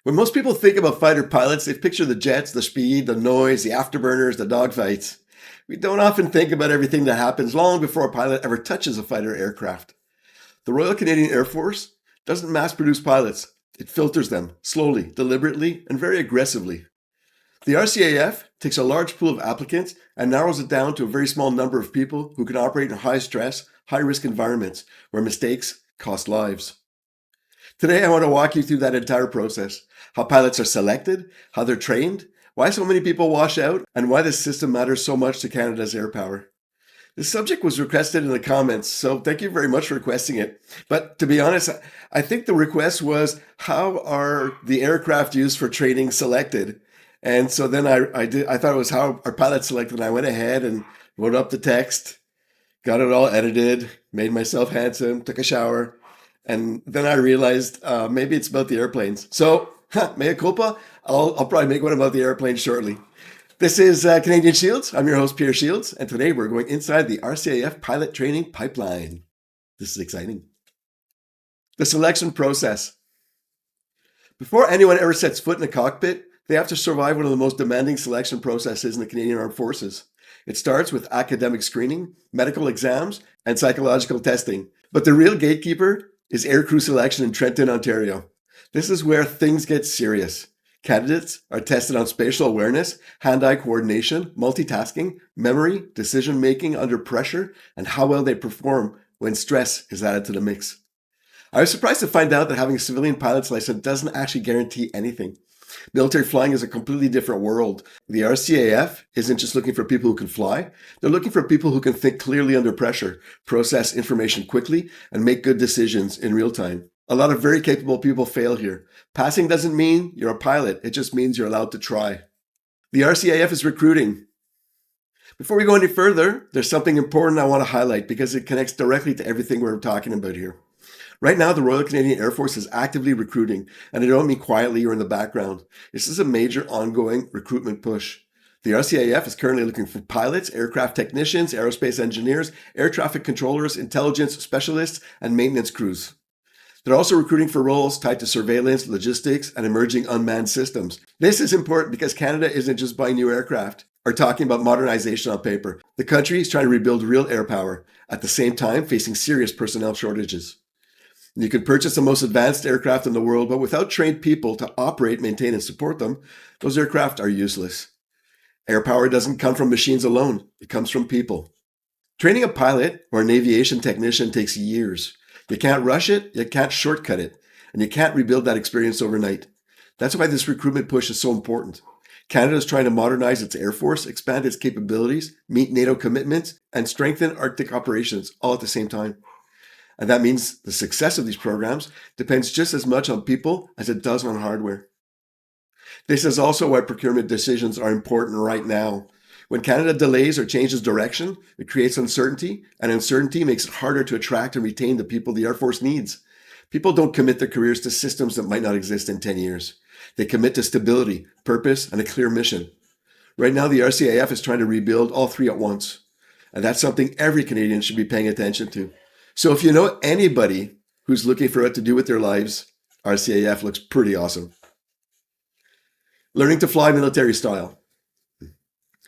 When most people think about fighter pilots, they picture the jets, the speed, the noise, the afterburners, the dogfights. We don't often think about everything that happens long before a pilot ever touches a fighter aircraft. The Royal Canadian Air Force doesn't mass produce pilots. It filters them slowly, deliberately, and very aggressively. The RCAF takes a large pool of applicants and narrows it down to a very small number of people who can operate in high stress, high risk environments where mistakes cost lives. Today, I want to walk you through that entire process, how pilots are selected, how they're trained, why so many people wash out, and why this system matters so much to Canada's air power. This subject was requested in the comments, so thank you very much for requesting it. But to be honest, I think the request was, how are the aircraft used for training selected? And so then I thought it was how are pilots selected, and I went ahead and wrote up the text, got it all edited, made myself handsome, took a shower, and then I realized maybe it's about the airplanes. So, mea culpa, I'll probably make one about the airplanes shortly. This is Canadian Shields. I'm your host, Pierre Shields, and today we're going inside the RCAF pilot training pipeline. This is exciting. The selection process. Before anyone ever sets foot in a cockpit, they have to survive one of the most demanding selection processes in the Canadian Armed Forces. It starts with academic screening, medical exams, and psychological testing. But the real gatekeeper is aircrew selection in Trenton, Ontario. This is where things get serious. Candidates are tested on spatial awareness, hand-eye coordination, multitasking, memory, decision-making under pressure, and how well they perform when stress is added to the mix. I was surprised to find out that having a civilian pilot's license doesn't actually guarantee anything. Military flying is a completely different world. The RCAF isn't just looking for people who can fly. They're looking for people who can think clearly under pressure, process information quickly, and make good decisions in real time. A lot of very capable people fail here. Passing doesn't mean you're a pilot. It just means you're allowed to try. The RCAF is recruiting. Before we go any further, there's something important I want to highlight because it connects directly to everything we're talking about here. Right now, the Royal Canadian Air Force is actively recruiting, and I don't mean quietly or in the background. This is a major ongoing recruitment push. The RCAF is currently looking for pilots, aircraft technicians, aerospace engineers, air traffic controllers, intelligence specialists, and maintenance crews. They're also recruiting for roles tied to surveillance, logistics, and emerging unmanned systems. This is important because Canada isn't just buying new aircraft or talking about modernization on paper. The country is trying to rebuild real air power, at the same time facing serious personnel shortages. You can purchase the most advanced aircraft in the world, but without trained people to operate, maintain, and support them, those aircraft are useless. Air power doesn't come from machines alone. It comes from people. Training a pilot or an aviation technician takes years. You can't rush it, you can't shortcut it, and you can't rebuild that experience overnight. That's why this recruitment push is so important. Canada is trying to modernize its air force, expand its capabilities, meet NATO commitments, and strengthen Arctic operations all at the same time. And that means the success of these programs depends just as much on people as it does on hardware. This is also why procurement decisions are important right now. When Canada delays or changes direction, it creates uncertainty, and uncertainty makes it harder to attract and retain the people the Air Force needs. People don't commit their careers to systems that might not exist in 10 years. They commit to stability, purpose, and a clear mission. Right now, the RCAF is trying to rebuild all three at once. And that's something every Canadian should be paying attention to. So if you know anybody who's looking for what to do with their lives, RCAF looks pretty awesome. Learning to fly military style.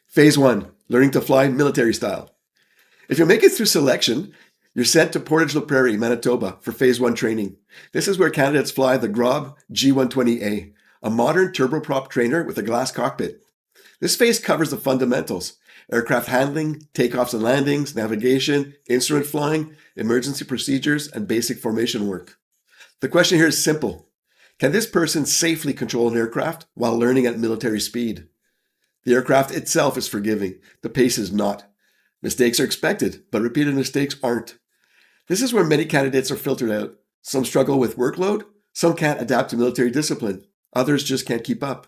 Phase 1, learning to fly military style. If you make it through selection, you're sent to Portage-la Prairie, Manitoba for Phase 1 training. This is where candidates fly the Grob G120A, a modern turboprop trainer with a glass cockpit. This phase covers the fundamentals: aircraft handling, takeoffs and landings, navigation, instrument flying, emergency procedures, and basic formation work. The question here is simple. Can this person safely control an aircraft while learning at military speed? The aircraft itself is forgiving. The pace is not. Mistakes are expected, but repeated mistakes aren't. This is where many candidates are filtered out. Some struggle with workload. Some can't adapt to military discipline. Others just can't keep up.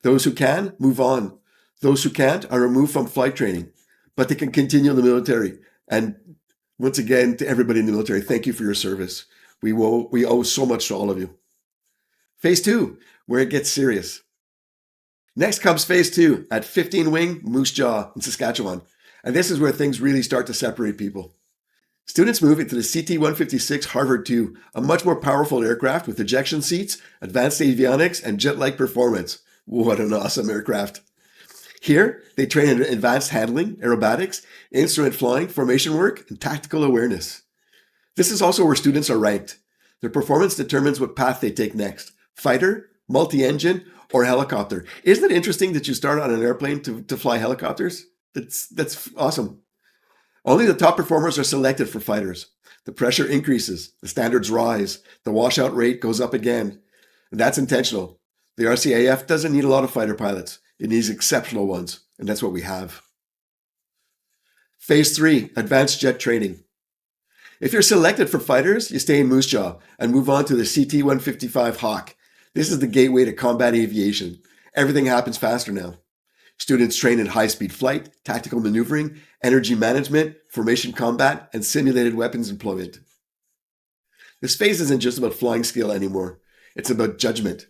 Those who can, move on. Those who can't are removed from flight training, but they can continue in the military. And once again, to everybody in the military, thank you for your service. We owe so much to all of you. Phase 2, where it gets serious. Next comes Phase 2 at 15 Wing, Moose Jaw in Saskatchewan. And this is where things really start to separate people. Students move into the CT-156 Harvard II, a much more powerful aircraft with ejection seats, advanced avionics, and jet-like performance. What an awesome aircraft. Here, they train in advanced handling, aerobatics, instrument flying, formation work, and tactical awareness. This is also where students are ranked. Their performance determines what path they take next: fighter, multi-engine, or helicopter. Isn't it interesting that you start on an airplane to fly helicopters? That's awesome. Only the top performers are selected for fighters. The pressure increases, the standards rise, the washout rate goes up again. And that's intentional. The RCAF doesn't need a lot of fighter pilots. It needs exceptional ones, and that's what we have. Phase 3, Advanced Jet Training. If you're selected for fighters, you stay in Moose Jaw and move on to the CT-155 Hawk. This is the gateway to combat aviation. Everything happens faster now. Students train in high-speed flight, tactical maneuvering, energy management, formation combat, and simulated weapons employment. This phase isn't just about flying skill anymore. It's about judgment.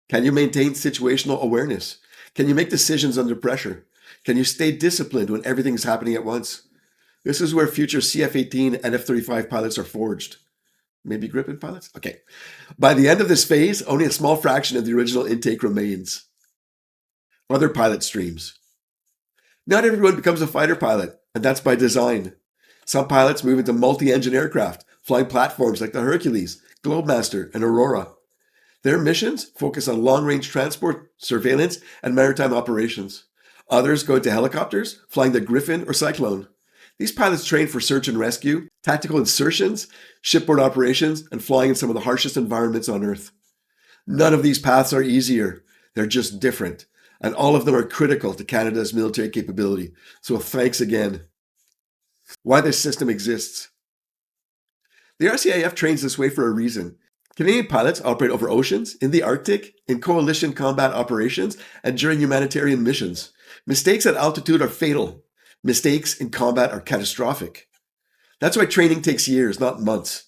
Can you maintain situational awareness? Can you make decisions under pressure? Can you stay disciplined when everything is happening at once? This is where future CF-18 and F-35 pilots are forged. Maybe Gripen pilots? Okay. By the end of this phase, only a small fraction of the original intake remains. Other pilot streams. Not everyone becomes a fighter pilot, and that's by design. Some pilots move into multi-engine aircraft, flying platforms like the Hercules, Globemaster, and Aurora. Their missions focus on long-range transport, surveillance, and maritime operations. Others go into helicopters, flying the Griffin or Cyclone. These pilots train for search and rescue, tactical insertions, shipboard operations, and flying in some of the harshest environments on Earth. None of these paths are easier. They're just different. And all of them are critical to Canada's military capability. So thanks again. Why this system exists. The RCAF trains this way for a reason. Canadian pilots operate over oceans, in the Arctic, in coalition combat operations, and during humanitarian missions. Mistakes at altitude are fatal. Mistakes in combat are catastrophic. That's why training takes years, not months.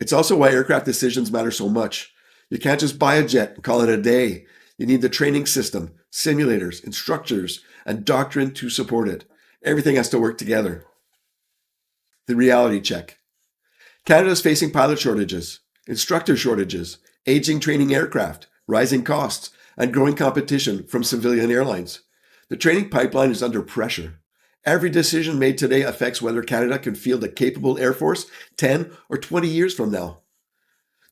It's also why aircraft decisions matter so much. You can't just buy a jet and call it a day. You need the training system, simulators, instructors, and doctrine to support it. Everything has to work together. The reality check. Canada is facing pilot shortages, instructor shortages, aging training aircraft, rising costs, and growing competition from civilian airlines. The training pipeline is under pressure. Every decision made today affects whether Canada can field a capable Air Force 10 or 20 years from now.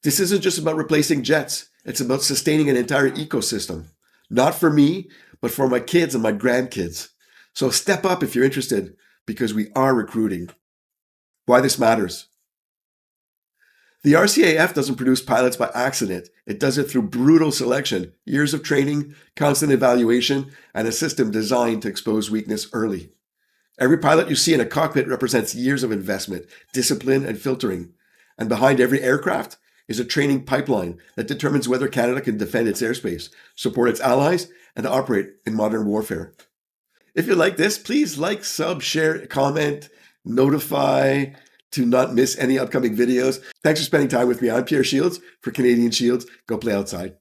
This isn't just about replacing jets. It's about sustaining an entire ecosystem. Not for me, but for my kids and my grandkids. So step up if you're interested, because we are recruiting. Why this matters. The RCAF doesn't produce pilots by accident. It does it through brutal selection, years of training, constant evaluation, and a system designed to expose weakness early. Every pilot you see in a cockpit represents years of investment, discipline, and filtering. And behind every aircraft is a training pipeline that determines whether Canada can defend its airspace, support its allies, and operate in modern warfare. If you like this, please like, sub, share, comment, notify to not miss any upcoming videos. Thanks for spending time with me. I'm Pierre Shields for Canadian Shields. Go play outside.